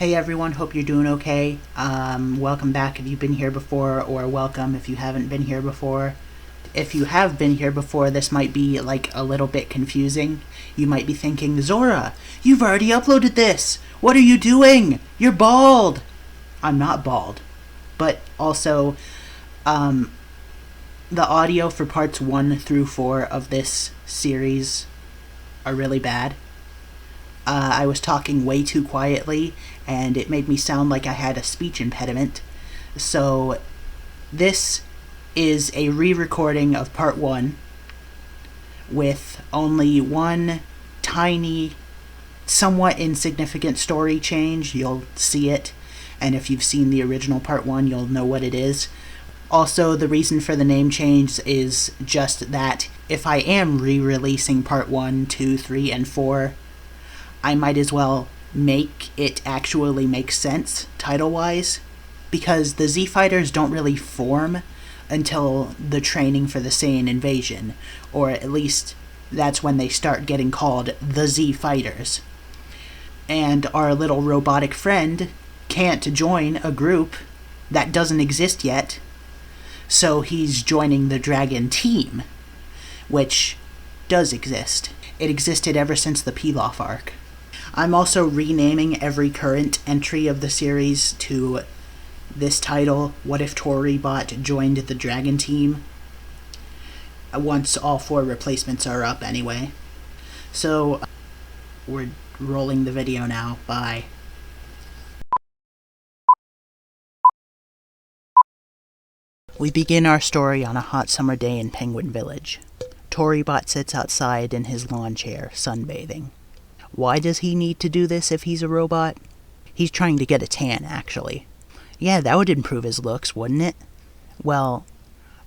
Hey everyone, hope you're doing okay. Welcome back if you've been here before, or welcome if you haven't been here before. If you have been here before, this might be like a little bit confusing. You might be thinking, Zora, you've already uploaded this! What are you doing? You're bald! I'm not bald. But also, the audio for parts 1 through 4 of this series are really bad. I was talking way too quietly, and it made me sound like I had a speech impediment. So, this is a re-recording of part 1 with only one tiny, somewhat insignificant story change. You'll see it, and if you've seen the original part 1, you'll know what it is. Also, the reason for the name change is just that if I am re-releasing part 1, 2, 3, and 4, I might as well make it actually make sense, title-wise, because the Z-Fighters don't really form until the training for the Saiyan invasion, or at least that's when they start getting called the Z-Fighters. And our little robotic friend can't join a group that doesn't exist yet, so he's joining the Dragon Team, which does exist. It existed ever since the Pilaf arc. I'm also renaming every current entry of the series to this title, What If Tori-bot Joined the Dragon Team? Once all 4 replacements are up anyway. So, we're rolling the video now. Bye. We begin our story on a hot summer day in Penguin Village. Tori-bot sits outside in his lawn chair, sunbathing. Why does he need to do this if he's a robot? He's trying to get a tan, actually. Yeah, that would improve his looks, wouldn't it? Well,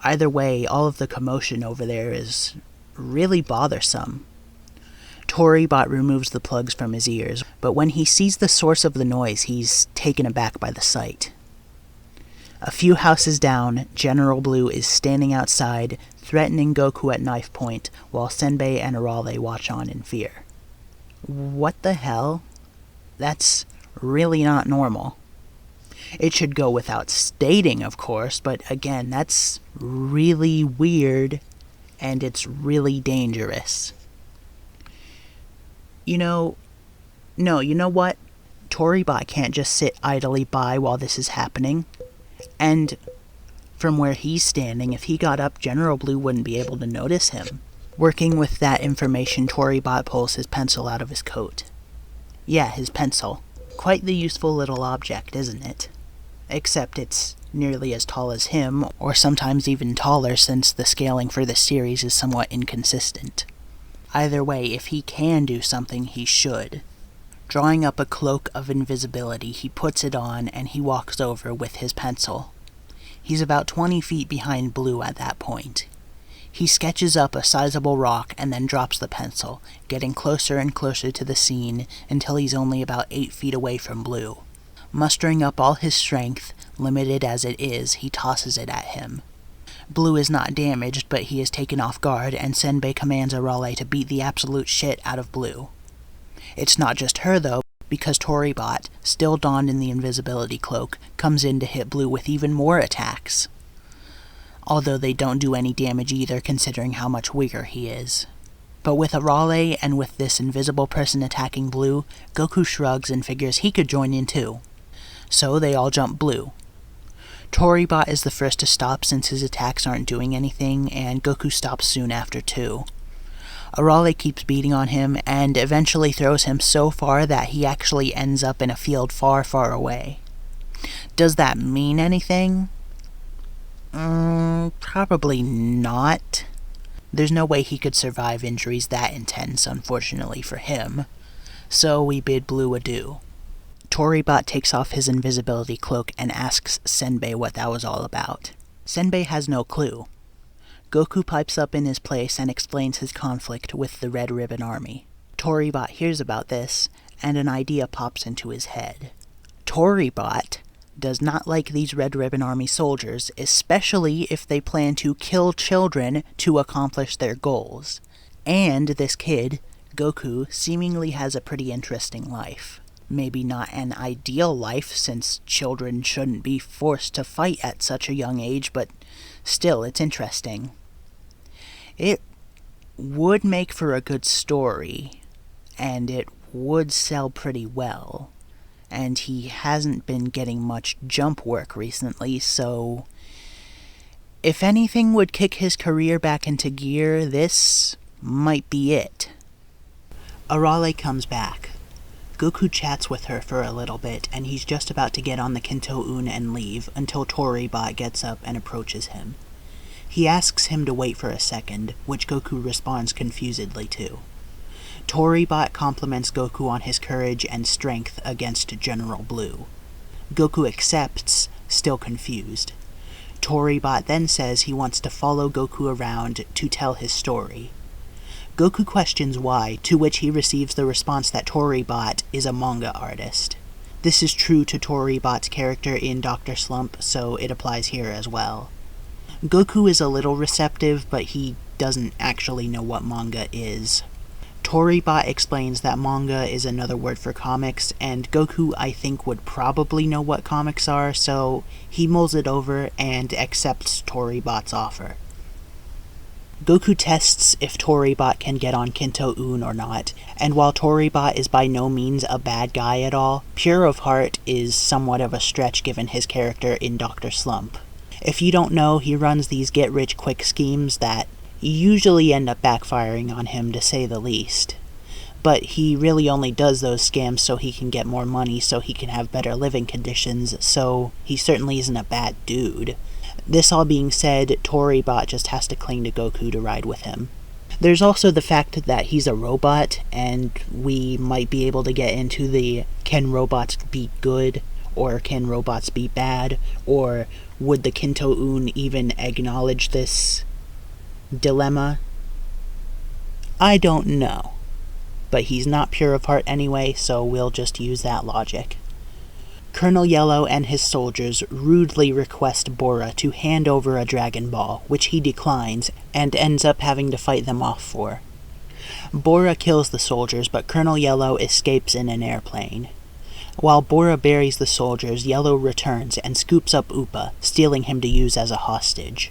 either way, all of the commotion over there is really bothersome. Tori-bot removes the plugs from his ears, but when he sees the source of the noise, he's taken aback by the sight. A few houses down, General Blue is standing outside, threatening Goku at knife point, while Senbei and Arale watch on in fear. What the hell? That's really not normal. It should go without stating, of course, but again, that's really weird, and it's really dangerous. You know what? Toribot can't just sit idly by while this is happening. And from where he's standing, if he got up, General Blue wouldn't be able to notice him. Working with that information, Toribot pulls his pencil out of his coat. Yeah, his pencil. Quite the useful little object, isn't it? Except it's nearly as tall as him, or sometimes even taller since the scaling for this series is somewhat inconsistent. Either way, if he can do something, he should. Drawing up a cloak of invisibility, he puts it on and he walks over with his pencil. He's about 20 feet behind Blue at that point. He sketches up a sizable rock and then drops the pencil, getting closer and closer to the scene until he's only about 8 feet away from Blue. Mustering up all his strength, limited as it is, he tosses it at him. Blue is not damaged, but he is taken off guard, and Senbei commands Arale to beat the absolute shit out of Blue. It's not just her, though, because Toribot, still donned in the invisibility cloak, comes in to hit Blue with even more attacks. Although they don't do any damage either, considering how much weaker he is. But with Arale and with this invisible person attacking Blue, Goku shrugs and figures he could join in too. So they all jump Blue. Toribot is the first to stop since his attacks aren't doing anything, and Goku stops soon after too. Arale keeps beating on him, and eventually throws him so far that he actually ends up in a field far, far away. Does that mean anything? Probably not. There's no way he could survive injuries that intense, unfortunately for him. So we bid Blue adieu. Toribot takes off his invisibility cloak and asks Senbei what that was all about. Senbei has no clue. Goku pipes up in his place and explains his conflict with the Red Ribbon Army. Toribot hears about this, and an idea pops into his head. Toribot does not like these Red Ribbon Army soldiers, especially if they plan to kill children to accomplish their goals. And this kid, Goku, seemingly has a pretty interesting life. Maybe not an ideal life, since children shouldn't be forced to fight at such a young age, but still, it's interesting. It would make for a good story, and it would sell pretty well. And he hasn't been getting much jump work recently, so if anything would kick his career back into gear, this might be it. Arale comes back. Goku chats with her for a little bit, and he's just about to get on the Kinto-un and leave until Tori-bot gets up and approaches him. He asks him to wait for a second, which Goku responds confusedly to. Tori-bot compliments Goku on his courage and strength against General Blue. Goku accepts, still confused. Tori-bot then says he wants to follow Goku around to tell his story. Goku questions why, to which he receives the response that Tori-bot is a manga artist. This is true to Tori-bot's character in Dr. Slump, so it applies here as well. Goku is a little receptive, but he doesn't actually know what manga is. Tori-bot explains that manga is another word for comics, and Goku, I think, would probably know what comics are, so he mulls it over and accepts Tori-bot's offer. Goku tests if Tori-bot can get on Kinto-un or not, and while Tori-bot is by no means a bad guy at all, pure of heart is somewhat of a stretch given his character in Dr. Slump. If you don't know, he runs these get-rich-quick schemes that usually end up backfiring on him, to say the least. But he really only does those scams so he can get more money, so he can have better living conditions, so he certainly isn't a bad dude. This all being said, Tori-bot just has to cling to Goku to ride with him. There's also the fact that he's a robot, and we might be able to get into the can robots be good, or can robots be bad, or would the Kinto-un even acknowledge this dilemma? I don't know. But he's not pure of heart anyway, so we'll just use that logic. Colonel Yellow and his soldiers rudely request Bora to hand over a Dragon Ball, which he declines, and ends up having to fight them off for. Bora kills the soldiers, but Colonel Yellow escapes in an airplane. While Bora buries the soldiers, Yellow returns and scoops up Upa, stealing him to use as a hostage.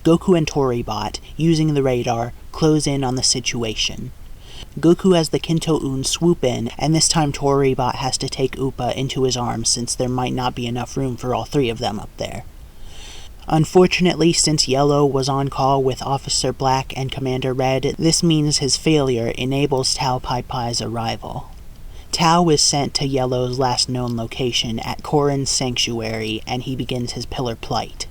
Goku and Tori-bot, using the radar, close in on the situation. Goku has the Kinto-un swoop in, and this time Tori-bot has to take Upa into his arms since there might not be enough room for all three of them up there. Unfortunately, since Yellow was on call with Officer Black and Commander Red, this means his failure enables Tao Pai Pai's arrival. Tao is sent to Yellow's last known location at Korin's sanctuary, and he begins his pillar plight.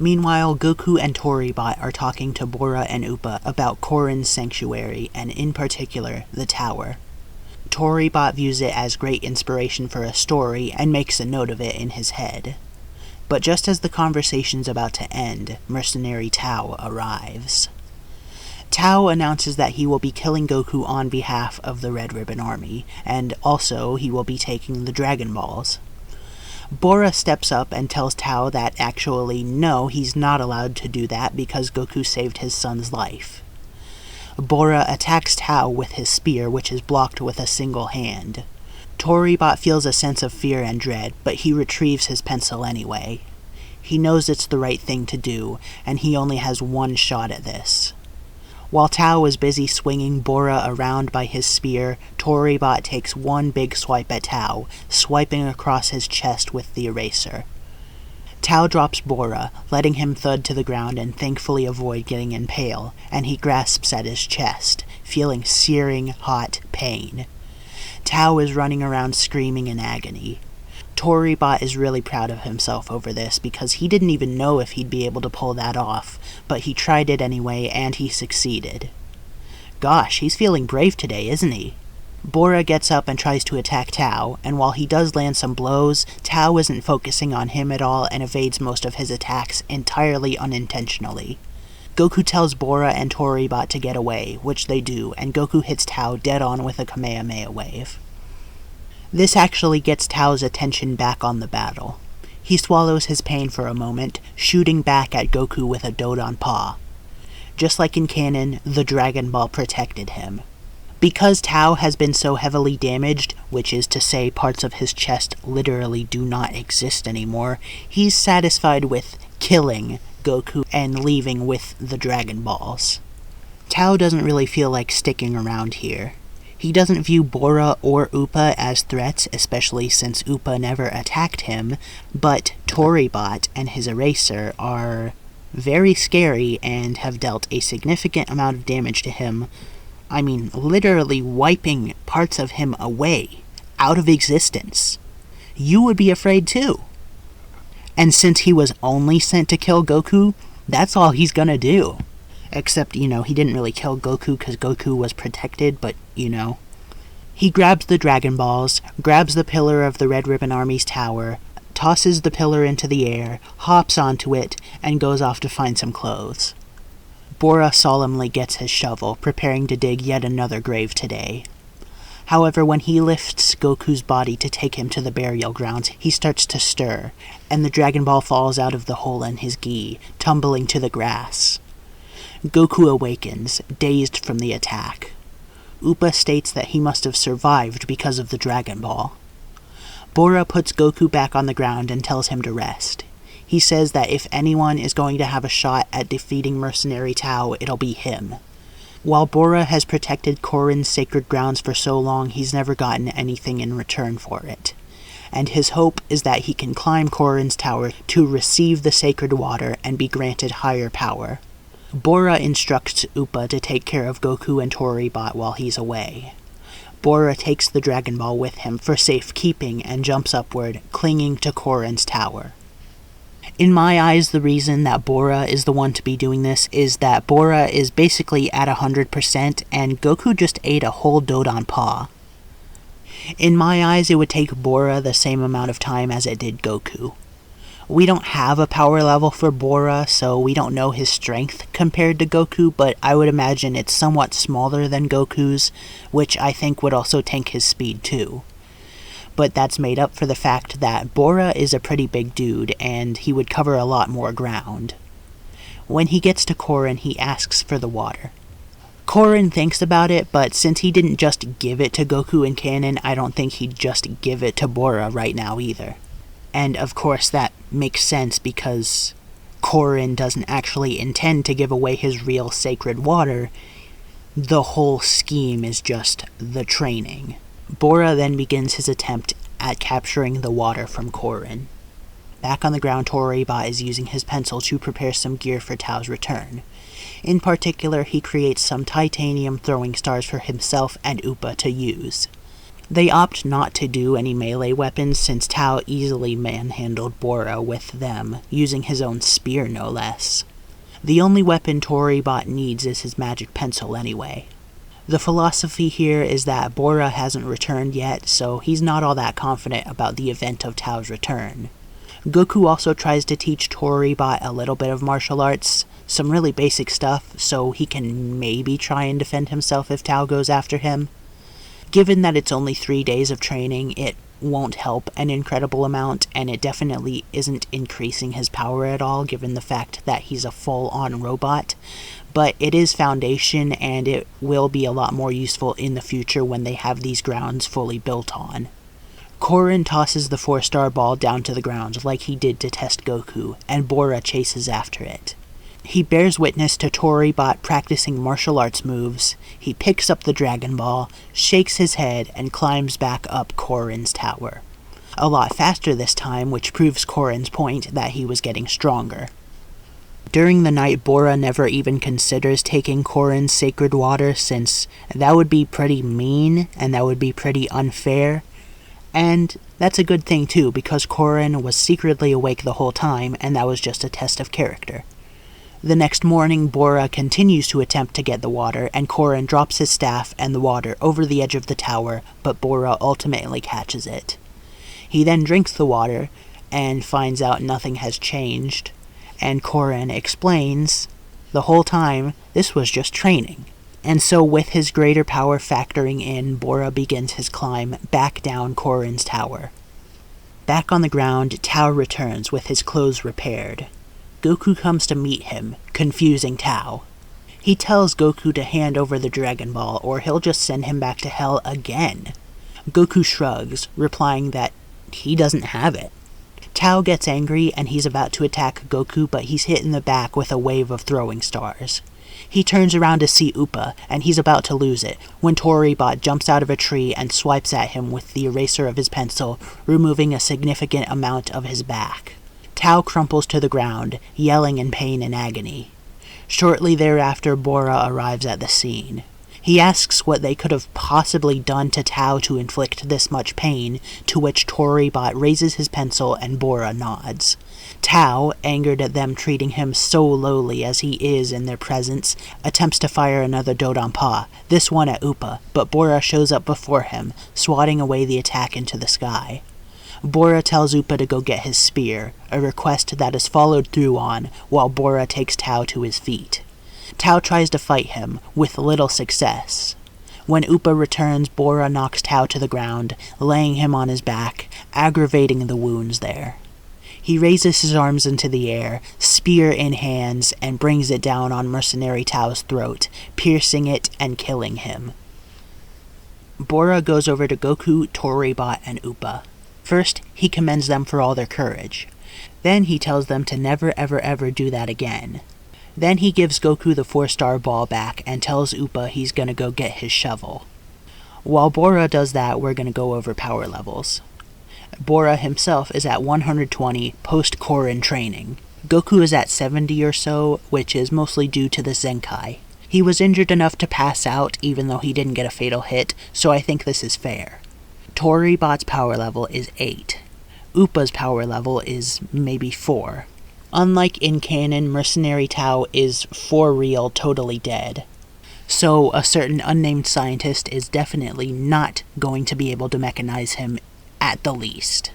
Meanwhile, Goku and Tori-bot are talking to Bora and Upa about Korin's sanctuary, and in particular, the tower. Tori-bot views it as great inspiration for a story, and makes a note of it in his head. But just as the conversation's about to end, Mercenary Tao arrives. Tao announces that he will be killing Goku on behalf of the Red Ribbon Army, and also he will be taking the Dragon Balls. Bora steps up and tells Tao that actually no, he's not allowed to do that because Goku saved his son's life. Bora attacks Tao with his spear, which is blocked with a single hand. Toribot feels a sense of fear and dread, but he retrieves his pencil anyway. He knows it's the right thing to do, and he only has one shot at this. While Tao is busy swinging Bora around by his spear, Toribot takes one big swipe at Tao, swiping across his chest with the eraser. Tao drops Bora, letting him thud to the ground and thankfully avoid getting impaled, and he grasps at his chest, feeling searing, hot pain. Tao is running around screaming in agony. Toribot is really proud of himself over this because he didn't even know if he'd be able to pull that off, but he tried it anyway and he succeeded. Gosh, he's feeling brave today, isn't he? Bora gets up and tries to attack Tao, and while he does land some blows, Tao isn't focusing on him at all and evades most of his attacks entirely unintentionally. Goku tells Bora and Toribot to get away, which they do, and Goku hits Tao dead on with a Kamehameha wave. This actually gets Tao's attention back on the battle. He swallows his pain for a moment, shooting back at Goku with a Dodon Paw. Just like in canon, the Dragon Ball protected him. Because Tao has been so heavily damaged, which is to say parts of his chest literally do not exist anymore, he's satisfied with killing Goku and leaving with the Dragon Balls. Tao doesn't really feel like sticking around here. He doesn't view Bora or Upa as threats, especially since Upa never attacked him, but Tori-bot and his eraser are very scary and have dealt a significant amount of damage to him. I mean, literally wiping parts of him away, out of existence. You would be afraid too. And since he was only sent to kill Goku, that's all he's gonna do. Except, he didn't really kill Goku because Goku was protected, but, He grabs the Dragon Balls, grabs the pillar of the Red Ribbon Army's tower, tosses the pillar into the air, hops onto it, and goes off to find some clothes. Bora solemnly gets his shovel, preparing to dig yet another grave today. However, when he lifts Goku's body to take him to the burial grounds, he starts to stir, and the Dragon Ball falls out of the hole in his gi, tumbling to the grass. Goku awakens, dazed from the attack. Upa states that he must have survived because of the Dragon Ball. Bora puts Goku back on the ground and tells him to rest. He says that if anyone is going to have a shot at defeating Mercenary Tao, it'll be him. While Bora has protected Korin's sacred grounds for so long, he's never gotten anything in return for it. And his hope is that he can climb Korin's tower to receive the sacred water and be granted higher power. Bora instructs Upa to take care of Goku and Toribot while he's away. Bora takes the Dragon Ball with him for safekeeping and jumps upward, clinging to Korin's tower. In my eyes, the reason that Bora is the one to be doing this is that Bora is basically at 100% and Goku just ate a whole Dodon Paw. In my eyes, it would take Bora the same amount of time as it did Goku. We don't have a power level for Bora, so we don't know his strength compared to Goku, but I would imagine it's somewhat smaller than Goku's, which I think would also tank his speed too. But that's made up for the fact that Bora is a pretty big dude, and he would cover a lot more ground. When he gets to Korin, he asks for the water. Korin thinks about it, but since he didn't just give it to Goku in canon, I don't think he'd just give it to Bora right now either. And of course that makes sense because Korin doesn't actually intend to give away his real sacred water. The whole scheme is just the training. Bora then begins his attempt at capturing the water from Korin. Back on the ground, Toribot is using his pencil to prepare some gear for Tao's return. In particular, he creates some titanium throwing stars for himself and Upa to use. They opt not to do any melee weapons since Tao easily manhandled Bora with them, using his own spear no less. The only weapon Toribot needs is his magic pencil anyway. The philosophy here is that Bora hasn't returned yet, so he's not all that confident about the event of Tao's return. Goku also tries to teach Toribot a little bit of martial arts, some really basic stuff, so he can maybe try and defend himself if Tao goes after him. Given that it's only 3 days of training, it won't help an incredible amount, and it definitely isn't increasing his power at all, given the fact that he's a full-on robot. But it is foundation, and it will be a lot more useful in the future when they have these grounds fully built on. Korin tosses the 4-star ball down to the ground like he did to test Goku, and Bora chases after it. He bears witness to Toribot practicing martial arts moves. He picks up the Dragon Ball, shakes his head, and climbs back up Korin's tower. A lot faster this time, which proves Korin's point that he was getting stronger. During the night, Bora never even considers taking Korin's sacred water, since that would be pretty mean, and that would be pretty unfair. And that's a good thing too, because Korin was secretly awake the whole time, and that was just a test of character. The next morning, Bora continues to attempt to get the water, and Korin drops his staff and the water over the edge of the tower, but Bora ultimately catches it. He then drinks the water, and finds out nothing has changed, and Korin explains, the whole time, this was just training. And so with his greater power factoring in, Bora begins his climb back down Korin's tower. Back on the ground, Tao returns with his clothes repaired. Goku comes to meet him, confusing Tao. He tells Goku to hand over the Dragon Ball or he'll just send him back to hell again. Goku shrugs, replying that he doesn't have it. Tao gets angry and he's about to attack Goku, but he's hit in the back with a wave of throwing stars. He turns around to see Upa, and he's about to lose it, when Tori-bot jumps out of a tree and swipes at him with the eraser of his pencil, removing a significant amount of his back. Tao crumples to the ground, yelling in pain and agony. Shortly thereafter, Bora arrives at the scene. He asks what they could have possibly done to Tao to inflict this much pain, to which Toribot raises his pencil and Bora nods. Tao, angered at them treating him so lowly as he is in their presence, attempts to fire another Dodonpa, this one at Upa, but Bora shows up before him, swatting away the attack into the sky. Bora tells Upa to go get his spear, a request that is followed through on, while Bora takes Tao to his feet. Tao tries to fight him, with little success. When Upa returns, Bora knocks Tao to the ground, laying him on his back, aggravating the wounds there. He raises his arms into the air, spear in hands, and brings it down on Mercenary Tao's throat, piercing it and killing him. Bora goes over to Goku, Toribot, and Upa. First, he commends them for all their courage. Then he tells them to never ever do that again. Then he gives Goku the 4-star ball back and tells Upa he's gonna go get his shovel. While Bora does that, we're gonna go over power levels. Bora himself is at 120 post-Korin training. Goku is at 70 or so, which is mostly due to the Zenkai. He was injured enough to pass out even though he didn't get a fatal hit, so I think this is fair. Toribot's power level is 8. Upa's power level is maybe 4. Unlike in canon, Mercenary Tao is for real totally dead. So a certain unnamed scientist is definitely not going to be able to mechanize him at the least.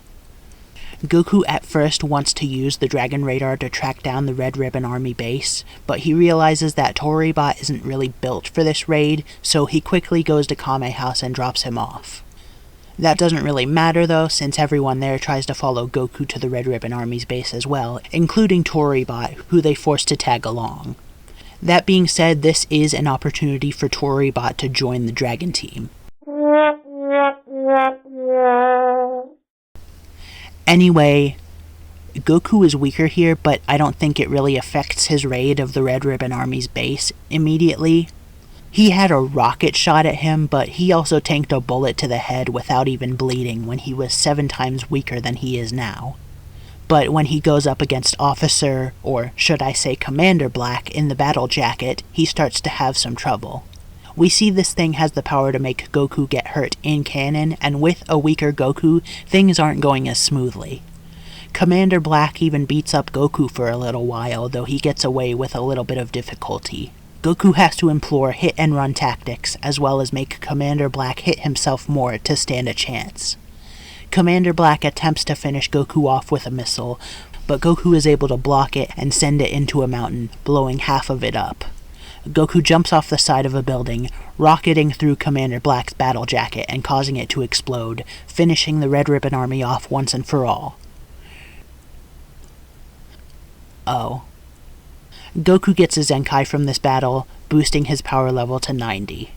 Goku at first wants to use the Dragon Radar to track down the Red Ribbon Army base, but he realizes that Toribot isn't really built for this raid, so he quickly goes to Kame House and drops him off. That doesn't really matter though, since everyone there tries to follow Goku to the Red Ribbon Army's base as well, including Toribot, who they force to tag along. That being said, this is an opportunity for Toribot to join the Dragon Team. Anyway, Goku is weaker here, but I don't think it really affects his raid of the Red Ribbon Army's base immediately. He had a rocket shot at him, but he also tanked a bullet to the head without even bleeding when he was 7 times weaker than he is now. But when he goes up against Officer, or should I say Commander Black, in the battle jacket, he starts to have some trouble. We see this thing has the power to make Goku get hurt in canon, and with a weaker Goku, things aren't going as smoothly. Commander Black even beats up Goku for a little while, though he gets away with a little bit of difficulty. Goku has to employ hit-and-run tactics, as well as make Commander Black hit himself more to stand a chance. Commander Black attempts to finish Goku off with a missile, but Goku is able to block it and send it into a mountain, blowing half of it up. Goku jumps off the side of a building, rocketing through Commander Black's battle jacket and causing it to explode, finishing the Red Ribbon Army off once and for all. Oh. Goku gets a Zenkai from this battle, boosting his power level to 90.